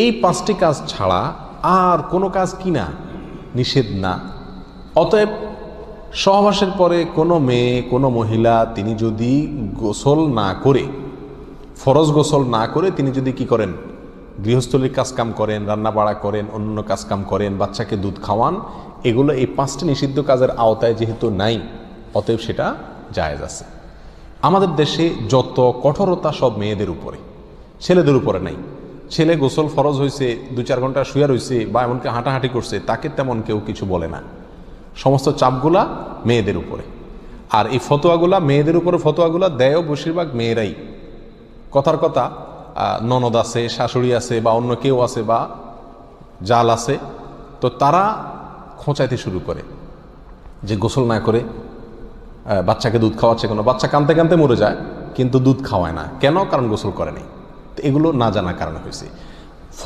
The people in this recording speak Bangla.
এই পাঁচটি কাজ ছাড়া আর কোনো কাজ কি না, নিষেধ না। অতএব সহবাসের পরে কোনো মেয়ে, কোনো মহিলা তিনি যদি গোসল না করে, ফরজ গোসল না করে তিনি যদি কি করেন, গৃহস্থলীর কাজকাম করেন, রান্না বাড়া করেন, অন্য কাজকাম করেন, বাচ্চাকে দুধ খাওয়ান, এগুলো এই পাঁচটি নিষিদ্ধ কাজের আওতায় যেহেতু নাই, অতএব সেটা জায়েজ আছে। আমাদের দেশে যত কঠোরতা সব মেয়েদের উপরে, ছেলেদের উপরে নাই। ছেলে গোসল ফরজ হয়েছে, 2-4 ঘন্টা শুয়ে রয়েছে বা এমনকি হাঁটাহাঁটি করছে, তাকে তেমন কেউ কিছু বলে না। সমস্ত চাপগুলা মেয়েদের উপরে। আর এই ফতোয়াগুলা মেয়েদের উপরে, ফতোয়াগুলা দেয়ও বেশিরভাগ মেয়েরাই। কথার কথা, ননদ আছে, শাশুড়ি আছে বা অন্য কেউ আছে বা জাল আছে, তো তারা খোঁচাইতে শুরু করে যে গোসল না করে বাচ্চাকে দুধ খাওয়াচ্ছে। কোনো বাচ্চা কানতে কানতে মরে যায় কিন্তু দুধ খাওয়ায় না, কেন? কারণ গোসল করে নাই। তো এগুলো না জানার কারণে হয়েছে।